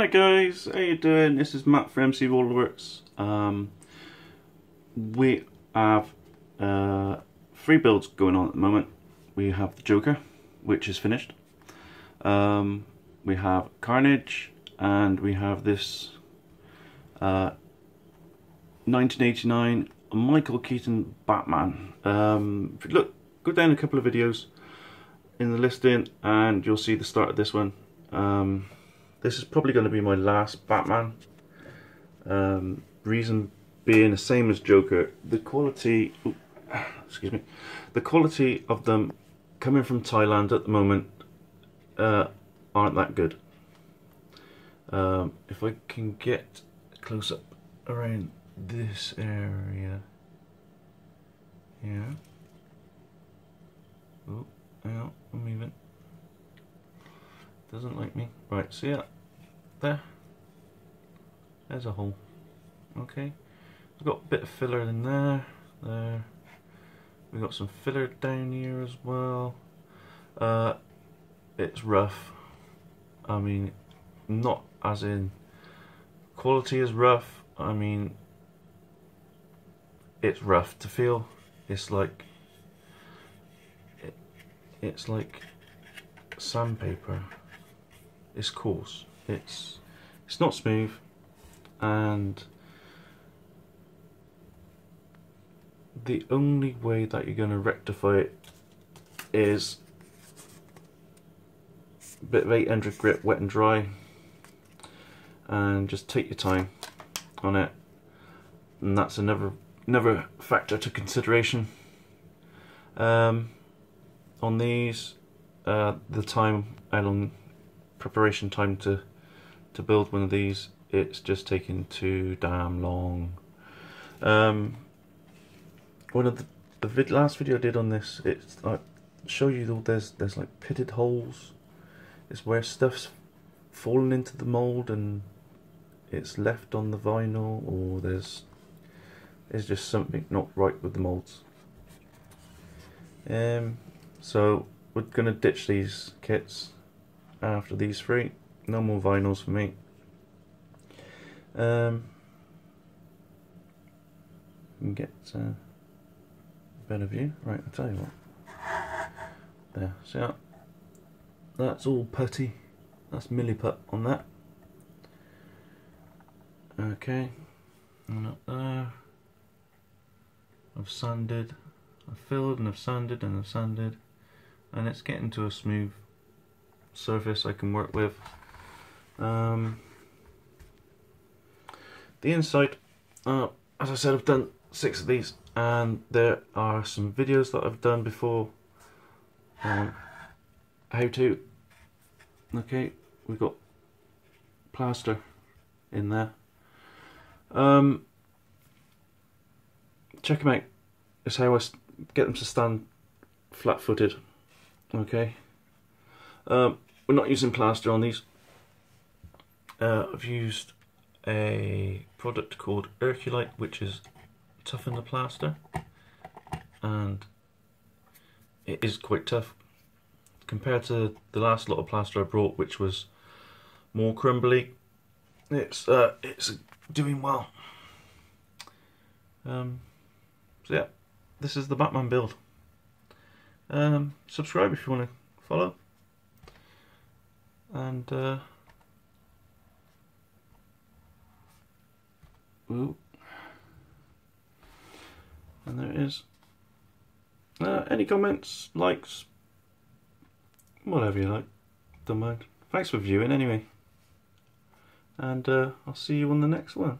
Hi guys, how you doing? This is Matt from MC Rollerworks. We have 3 builds going on at the moment. We have the Joker, which is finished. We have Carnage, and we have this 1989 Michael Keaton Batman. Look, go down a couple of videos in the listing and you'll see the start of this one. This is probably going to be my last Batman. Reason being the same as Joker. The quality, excuse me, the quality of them coming from Thailand at the moment aren't that good. If I can get close up around this area, yeah. Oh, hang on, I'm moving. Doesn't like me. Right, see that? There's a hole. Okay. We've got a bit of filler in there. We've got some filler down here as well. It's rough. I mean, not as in quality is rough. I mean, it's rough to feel. It's like sandpaper. It's coarse. It's not smooth, and the only way that you're going to rectify it is a bit of 800 grit wet and dry, and just take your time on it. And that's another factor to consideration on these. The time, how long preparation time to build one of these, it's just taking too damn long. One of the last video I did on this, it's like show you all there's like pitted holes. It's where stuff's fallen into the mold and it's left on the vinyl, or there's just something not right with the molds. So we're gonna ditch these kits after these 3. No more vinyls for me. You can get a better view. Right, I'll tell you what. There, see that? That's all putty. That's milliput on that. Okay, and up there. I've sanded, I've filled and I've sanded and I've sanded, and it's getting to a smooth surface I can work with. The inside, as I said, I've done 6 of these, and there are some videos that I've done before on how to. Okay, we've got plaster in there. Check them out. It's how I get them to stand flat-footed. Okay. We're not using plaster on these. I've used a product called Herculite, which is toughen the plaster, and it is quite tough compared to the last lot of plaster I brought, which was more crumbly. It's doing well. So yeah, this is the Batman build. Subscribe if you want to follow, and ooh, and there it is. Any comments, likes, whatever you like, don't mind. Thanks for viewing anyway, and I'll see you on the next one.